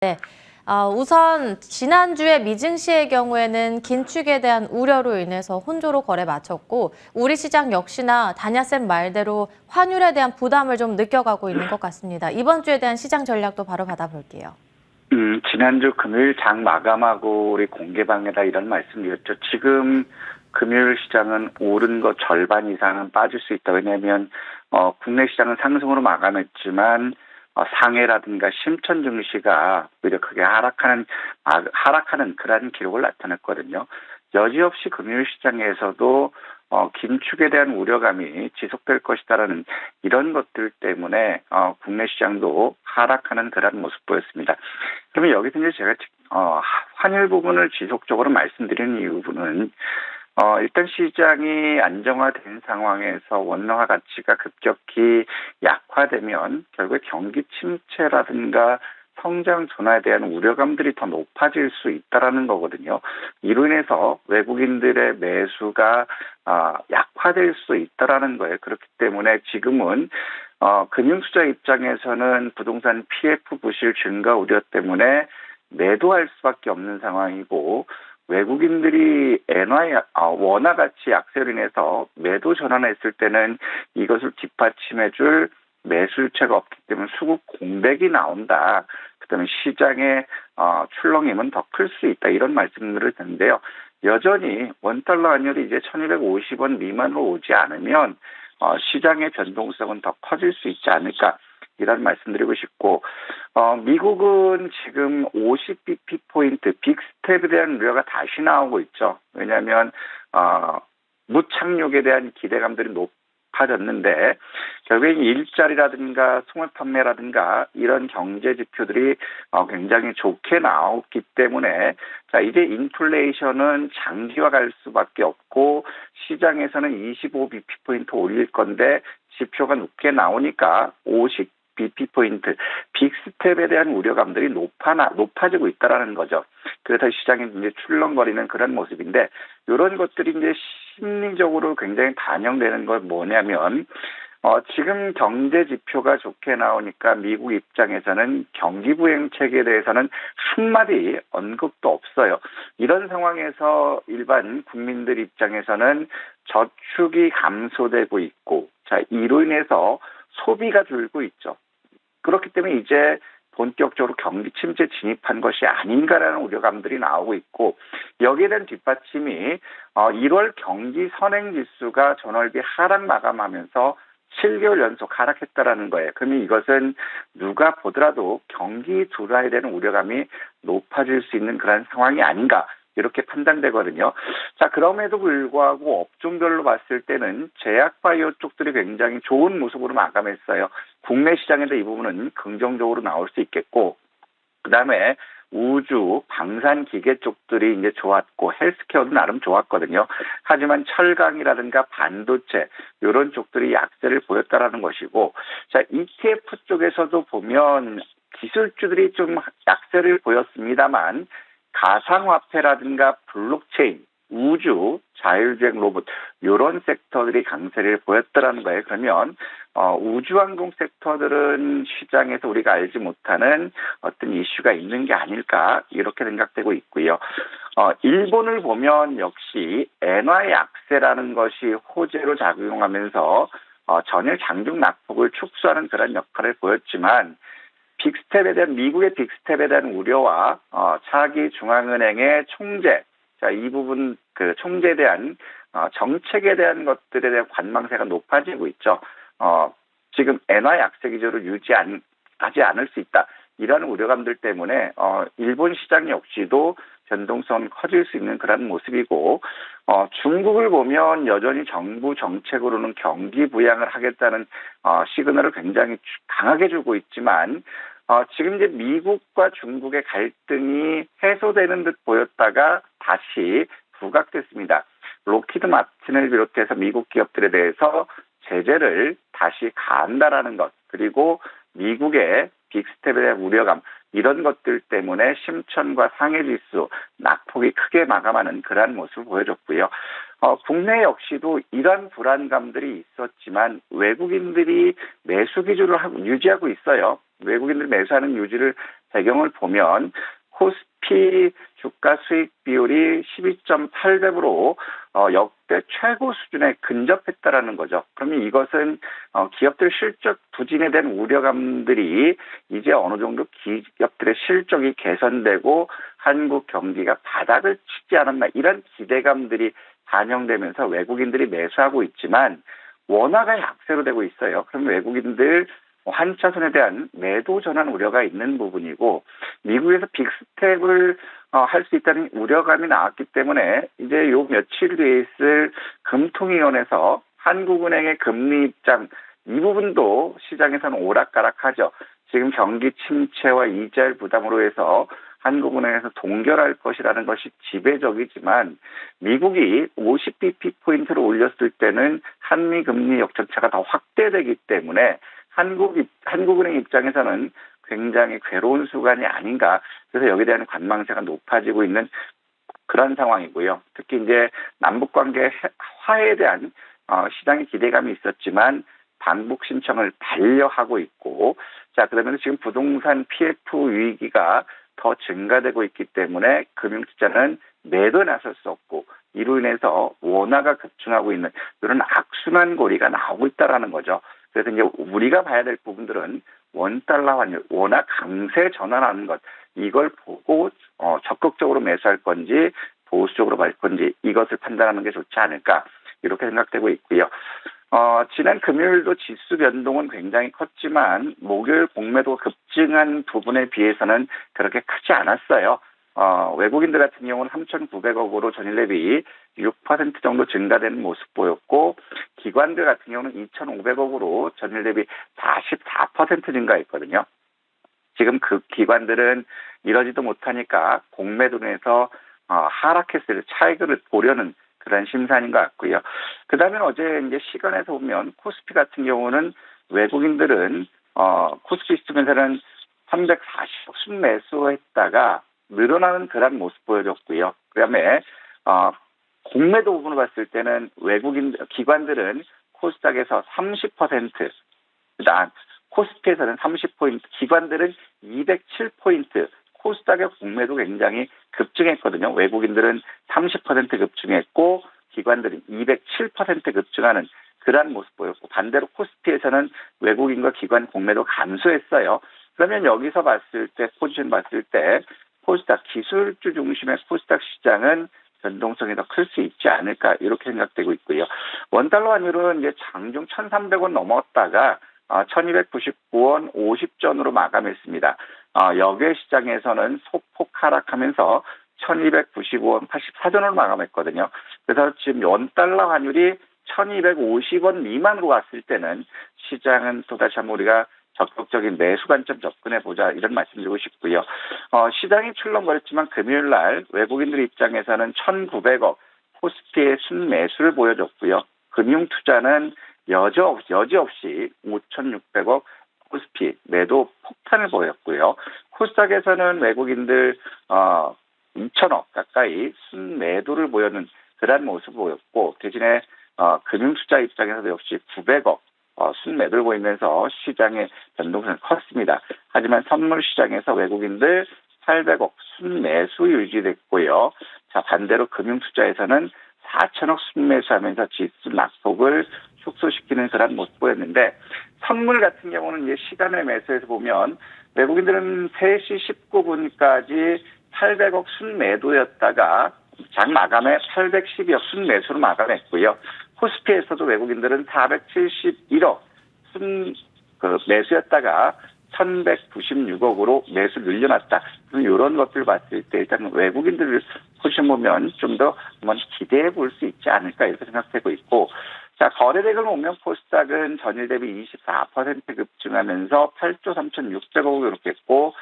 네. 우선 지난주에 미증시의 경우에는 긴축에 대한 우려로 인해서 혼조로 거래 마쳤고 우리 시장 역시나 다냐쌤 말대로 환율에 대한 부담을 좀 느껴가고 있는 것 같습니다. 이번 주에 대한 시장 전략도 바로 받아볼게요. 지난주 금요일 장 마감하고 우리 공개방에다 이런 말씀드렸죠. 지금 금요일 시장은 오른 거 절반 이상은 빠질 수 있다. 왜냐하면 국내 시장은 상승으로 마감했지만 상해라든가 심천 증시가 오히려 크게 하락하는 그런 기록을 나타냈거든요. 여지없이 금요일 시장에서도 긴축에 대한 우려감이 지속될 것이다라는 이런 것들 때문에 국내 시장도 하락하는 그런 모습 보였습니다. 그러면 여기서 이제 제가 환율 부분을 지속적으로 말씀드리는 이유는 일단 시장이 안정화된 상황에서 원화화 가치가 급격히 약화되면 결국 경기 침체라든가 성장 둔화에 대한 우려감들이 더 높아질 수 있다라는 거거든요. 이로 인해서 외국인들의 매수가 약화될 수 있다라는 거예요. 그렇기 때문에 지금은 금융투자 입장에서는 부동산 PF 부실 증가 우려 때문에 매도할 수밖에 없는 상황이고 외국인들이 원화 가치 약세로 인해서 매도 전환했을 때는 이것을 뒷받침해줄 매수유체가 없기 때문에 수급 공백이 나온다. 그다음에 시장의 출렁임은 더 클 수 있다. 이런 말씀들을 드는데요. 여전히 원달러 환율이 이제 1250원 미만으로 오지 않으면 시장의 변동성은 더 커질 수 있지 않을까. 이런 말씀드리고 싶고 미국은 지금 50bp 빅스텝에 대한 우려가 다시 나오고 있죠. 왜냐하면 무착륙에 대한 기대감들이 높아졌는데 결국엔 일자리라든가 소매 판매라든가 이런 경제 지표들이 굉장히 좋게 나왔기 때문에 자 이제 인플레이션은 장기화 갈 수밖에 없고 시장에서는 25bp 올릴 건데 지표가 높게 나오니까 50bp 빅스텝에 대한 우려감들이 높아지고 있다라는 거죠. 그래서 시장이 이제 출렁거리는 그런 모습인데 이런 것들이 이제 심리적으로 굉장히 반영되는 건 뭐냐면 지금 경제 지표가 좋게 나오니까 미국 입장에서는 경기 부양책에 대해서는 한마디 언급도 없어요. 이런 상황에서 일반 국민들 입장에서는 저축이 감소되고 있고 자 이로 인해서 소비가 줄고 있죠. 그렇기 때문에 이제 본격적으로 경기 침체 진입한 것이 아닌가라는 우려감들이 나오고 있고 여기에 대한 뒷받침이 1월 경기 선행지수가 전월비 하락 마감하면서 7개월 연속 하락했다라는 거예요. 그러면 이것은 누가 보더라도 경기 둔화에 대한 우려감이 높아질 수 있는 그런 상황이 아닌가 이렇게 판단되거든요. 자, 그럼에도 불구하고 업종별로 봤을 때는 제약바이오 쪽들이 굉장히 좋은 모습으로 마감했어요. 국내 시장에도 이 부분은 긍정적으로 나올 수 있겠고 그다음에 우주, 방산 기계 쪽들이 이제 좋았고 헬스케어도 나름 좋았거든요. 하지만 철강이라든가 반도체 이런 쪽들이 약세를 보였다라는 것이고 자, ETF 쪽에서도 보면 기술주들이 좀 약세를 보였습니다만 가상화폐라든가 블록체인, 우주, 자율주행 로봇 이런 섹터들이 강세를 보였더라는 거예요. 그러면 우주항공 섹터들은 시장에서 우리가 알지 못하는 어떤 이슈가 있는 게 아닐까 이렇게 생각되고 있고요. 일본을 보면 역시 엔화의 약세라는 것이 호재로 작용하면서 전일 장중 낙폭을 축소하는 그런 역할을 보였지만 빅스텝에 대한 미국의 빅스텝에 대한 우려와 차기 중앙은행의 총재, 자 이 부분 그 총재에 대한 정책에 대한 것들에 대한 관망세가 높아지고 있죠. 지금 엔화 약세 기조를 하지 않을 수 있다. 이런 우려감들 때문에 일본 시장 역시도 변동성은 커질 수 있는 그런 모습이고 중국을 보면 여전히 정부 정책으로는 경기 부양을 하겠다는 시그널을 굉장히 강하게 주고 있지만 지금 이제 미국과 중국의 갈등이 해소되는 듯 보였다가 다시 부각됐습니다. 로키드 마틴을 비롯해서 미국 기업들에 대해서 제재를 다시 가한다라는 것 그리고 미국의 빅스텝에 대한 우려감 이런 것들 때문에 심천과 상해지수 낙폭이 크게 마감하는 그러한 모습을 보여줬고요. 국내 역시도 이런 불안감들이 있었지만 외국인들이 매수 기조를 유지하고 있어요. 외국인들 매수하는 배경을 보면 코스피 주가 수익 비율이 12.8배로 역대 최고 수준에 근접했다라는 거죠. 그러면 이것은 기업들 실적 부진에 대한 우려감들이 이제 어느 정도 기업들의 실적이 개선되고 한국 경기가 바닥을 치지 않았나 이런 기대감들이 반영되면서 외국인들이 매수하고 있지만 원화가 약세로 되고 있어요. 그럼 외국인들 환차선에 대한 매도 전환 우려가 있는 부분이고 미국에서 빅스텝을 할 수 있다는 우려감이 나왔기 때문에 이제 요 며칠 뒤에 있을 금통위원회에서 한국은행의 금리 입장 이 부분도 시장에서는 오락가락하죠. 지금 경기 침체와 이자율 부담으로 해서 한국은행에서 동결할 것이라는 것이 지배적이지만 미국이 50bp 포인트를 올렸을 때는 한미 금리 역전차가 더 확대되기 때문에 한국은행 입장에서는 굉장히 괴로운 수간이 아닌가. 그래서 여기에 대한 관망세가 높아지고 있는 그런 상황이고요. 특히 이제 남북관계 화해에 대한 시장의 기대감이 있었지만 반복 신청을 반려하고 있고, 자 그러면 지금 부동산 PF 위기가 더 증가되고 있기 때문에 금융투자는 매도 나설 수 없고 이로 인해서 원화가 급증하고 있는 이런 악순환 고리가 나오고 있다라는 거죠. 그래서 이제 우리가 봐야 될 부분들은 원달러 환율, 원화 강세 전환하는 것 이걸 보고 적극적으로 매수할 건지 보수적으로 갈 건지 이것을 판단하는 게 좋지 않을까 이렇게 생각되고 있고요. 지난 금요일도 지수 변동은 굉장히 컸지만 목요일 공매도가 급증한 부분에 비해서는 그렇게 크지 않았어요. 외국인들 같은 경우는 3,900억으로 전일 대비 6% 정도 증가되는 모습 보였고 기관들 같은 경우는 2,500억으로 전일 대비 44% 증가했거든요. 지금 그 기관들은 이러지도 못하니까 공매도에서 하락했을 차익을 보려는 그런 심산인 것 같고요. 그 다음에 어제 이제 시간에서 보면 코스피 같은 경우는 외국인들은 코스피 시점에서는 340억 순매수했다가 늘어나는 그런 모습 보여줬고요. 그다음에 공매도 부분을 봤을 때는 외국인 기관들은 코스닥에서 30%, 그다음 코스피에서는 30포인트, 기관들은 207포인트, 코스닥의 공매도 굉장히 급증했거든요. 외국인들은 30% 급증했고 기관들은 207% 급증하는 그러한 모습 보였고 반대로 코스피에서는 외국인과 기관 공매도 감소했어요. 그러면 여기서 봤을 때 포지션 봤을 때 코스닥 기술주 중심의 코스닥 시장은 변동성이 더 클 수 있지 않을까 이렇게 생각되고 있고요. 원달러 환율은 이제 장중 1,300원 넘었다가 1,299원 50전으로 마감했습니다. 역외 시장에서는 소폭 하락하면서 1,295원 84전으로 마감했거든요. 그래서 지금 원달러 환율이 1,250원 미만으로 왔을 때는 시장은 또다시 한번 우리가 적극적인 매수 관점 접근해보자 이런 말씀드리고 싶고요. 시장이 출렁거렸지만 금요일 날 외국인들 입장에서는 1,900억 코스피의 순매수를 보여줬고요. 금융투자는 여지없이 5,600억 코스피 매도 폭탄을 보였고요. 코스닥에서는 외국인들 2,000억 가까이 순매도를 보여는 그런 모습을 보였고 대신에 금융투자 입장에서도 역시 900억 순매도를 보이면서 시장의 변동성이 컸습니다. 하지만 선물 시장에서 외국인들 800억 순매수 유지됐고요. 자 반대로 금융투자에서는 4천억 순매수하면서 지수 낙폭을 축소시키는 그런 모습 보였는데 선물 같은 경우는 이제 시간의 매수에서 보면 외국인들은 3시 19분까지 800억 순매도였다가 장 마감에 812억 순매수로 마감했고요. 코스피에서도 외국인들은 471억 매수였다가 1,196억으로 매수 늘려놨다. 이런 것들 봤을 때 일단 외국인들 포지션 보면 좀 더 한번 기대해 볼 수 있지 않을까 이렇게 생각되고 있고 자 거래대금을 보면 코스닥은 전일 대비 24% 급증하면서 8조 3,600억 이렇게 했고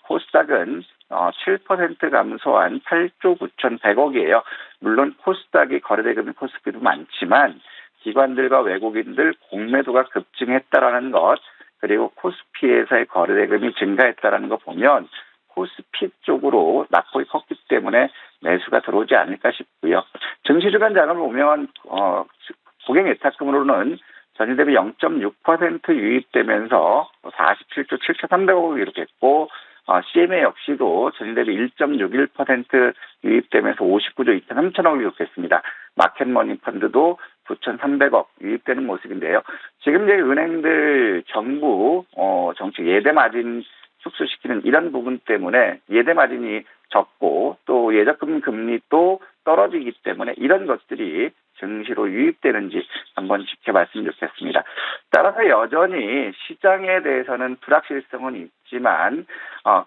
코스닥은 7% 감소한 8조 9,100억이에요. 물론 코스닥이 거래대금이 코스피도 많지만 기관들과 외국인들 공매도가 급증했다라는 것 그리고 코스피에서의 거래대금이 증가했다라는 거 보면 코스피 쪽으로 낙폭이 컸기 때문에 매수가 들어오지 않을까 싶고요. 증시주간장을 보면 고객 예탁금으로는 전일 대비 0.6% 유입되면서 47조 7,300억 이렇게 했고 CMA 역시도 전일 대비 1.61% 유입되면서 59조 2,3천억을 기록했습니다. 마켓머니 펀드도 9,300억 유입되는 모습인데요. 지금 이제 은행들 정부 정책 예대 마진 축소시키는 이런 부분 때문에 예대 마진이 적고 또 예적금 금리도 떨어지기 때문에 이런 것들이 증시로 유입되는지 한번 지켜봤으면 좋겠습니다. 따라서 여전히 시장에 대해서는 불확실성은 있지만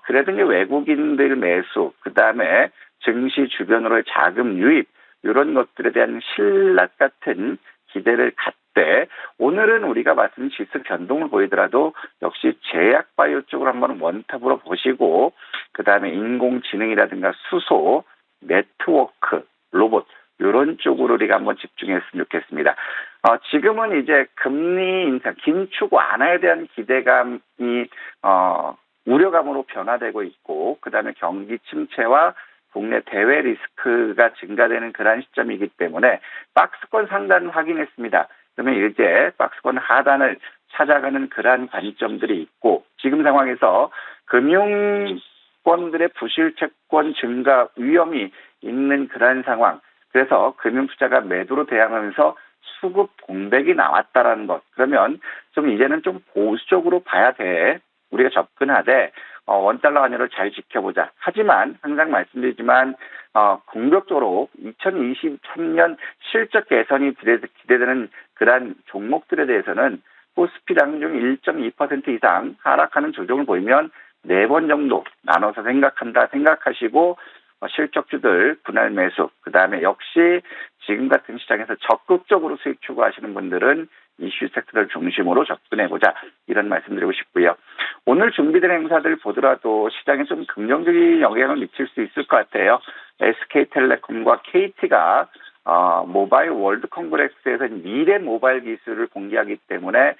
그래도 이제 외국인들 매수 그다음에 증시 주변으로의 자금 유입 이런 것들에 대한 신락 같은 기대를 갖되 오늘은 우리가 말씀 지수 변동을 보이더라도 역시 제약바이오 쪽으로 한번 원탑으로 보시고 그다음에 인공지능이라든가 수소, 네트워크, 로봇 이런 쪽으로 우리가 한번 집중했으면 좋겠습니다. 지금은 이제 금리 인상, 긴축 완화에 대한 기대감이 우려감으로 변화되고 있고 그다음에 경기 침체와 국내 대외 리스크가 증가되는 그러한 시점이기 때문에 박스권 상단을 확인했습니다. 그러면 이제 박스권 하단을 찾아가는 그러한 관점들이 있고 지금 상황에서 금융권들의 부실채권 증가 위험이 있는 그러한 상황. 그래서 금융투자가 매도로 대항하면서 수급 공백이 나왔다라는 것. 그러면 좀 이제는 좀 보수적으로 봐야 돼. 우리가 접근하되 원달러 환율을 잘 지켜보자. 하지만 항상 말씀드리지만 공격적으로 2023년 실적 개선이 기대되는 그러한 종목들에 대해서는 코스피 장중 1.2% 이상 하락하는 조정을 보이면 4번 정도 나눠서 생각하시고 실적주들 분할 매수 그다음에 역시 지금 같은 시장에서 적극적으로 수익 추구하시는 분들은 이슈 섹터를 중심으로 접근해보자 이런 말씀드리고 싶고요. 오늘 준비된 행사들 보더라도 시장에 좀 긍정적인 영향을 미칠 수 있을 것 같아요. SK텔레콤과 KT가 모바일 월드 콩그레스에서 미래 모바일 기술을 공개하기 때문에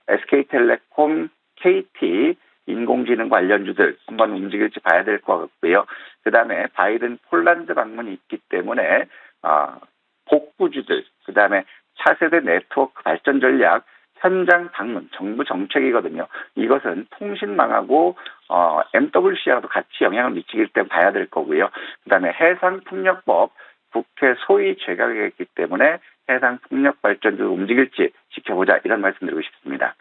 SK텔레콤, KT 인공지능 관련주들 한번 움직일지 봐야 될 것 같고요. 그다음에 바이든 폴란드 방문이 있기 때문에 복구주들 그다음에 차세대 네트워크 발전 전략 현장 방문 정부 정책이거든요. 이것은 통신망하고 MWC하고도 같이 영향을 미치기 때문에 봐야 될 거고요. 그다음에 해상풍력법 국회 소위 제각이 있기 때문에 해상풍력 발전도 움직일지 지켜보자 이런 말씀드리고 싶습니다.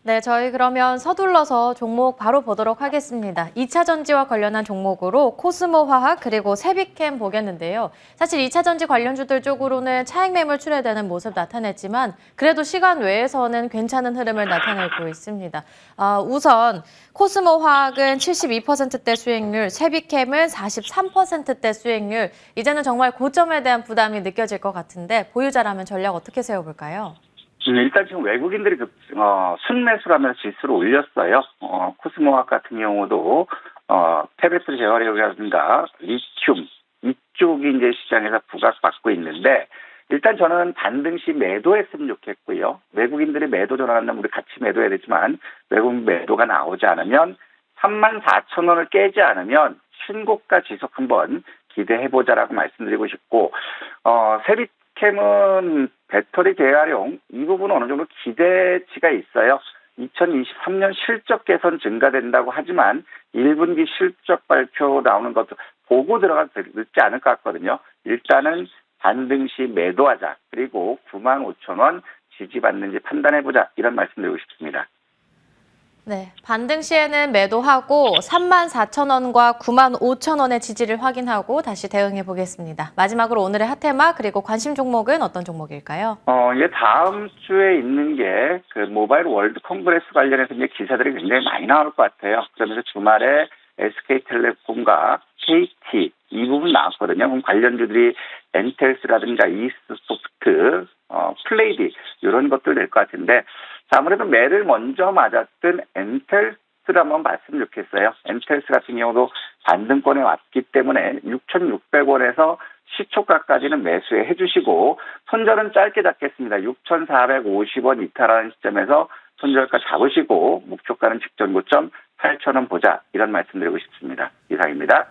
네, 저희 그러면 서둘러서 종목 바로 보도록 하겠습니다. 2차 전지와 관련한 종목으로 코스모화학 그리고 세비캠 보겠는데요. 사실 2차 전지 관련주들 쪽으로는 차익 매물 출회되는 모습 나타냈지만 그래도 시간 외에서는 괜찮은 흐름을 나타내고 있습니다. 우선 코스모화학은 72%대 수익률, 세비캠은 43%대 수익률. 이제는 정말 고점에 대한 부담이 느껴질 것 같은데 보유자라면 전략 어떻게 세워볼까요? 일단 지금 외국인들이 순매수를 하면서 지수를 올렸어요. 코스모학 같은 경우도 페베트 재활용이라든가 리튬 이쪽이 이제 시장에서 부각받고 있는데 일단 저는 반등시 매도했으면 좋겠고요. 외국인들이 매도 전환한다면 우리 같이 매도해야 되지만 외국인 매도가 나오지 않으면 34,000원을 깨지 않으면 신고가 지속 한번 기대해보자라고 말씀드리고 싶고 세비캠은 배터리 재활용 이 부분은 어느 정도 기대치가 있어요. 2023년 실적 개선 증가된다고 하지만 1분기 실적 발표 나오는 것도 보고 들어가도 늦지 않을 것 같거든요. 일단은 반등시 매도하자. 그리고 95,000원 지지받는지 판단해보자. 이런 말씀드리고 싶습니다. 네, 반등 시에는 매도하고 34,000원과 95,000원의 지지를 확인하고 다시 대응해 보겠습니다. 마지막으로 오늘의 핫테마 그리고 관심 종목은 어떤 종목일까요? 이제 다음 주에 있는 게 그 모바일 월드 콩그레스 관련해서 이제 기사들이 굉장히 많이 나올 것 같아요. 그러면서 주말에 SK텔레콤과 KT 이 부분 나왔거든요. 그럼 관련주들이 엔텔스라든가 이스소프트, 플레이디 이런 것들 될 것 같은데 자, 아무래도 매를 먼저 맞았던 엔텔스를 한번 봤으면 좋겠어요. 엔텔스 같은 경우도 반등권에 왔기 때문에 6,600원에서 시초가까지는 매수해 주시고 손절은 짧게 잡겠습니다. 6,450원 이탈하는 시점에서 손절가 잡으시고 목표가는 직전 고점 8,000원 보자 이런 말씀드리고 싶습니다. 이상입니다.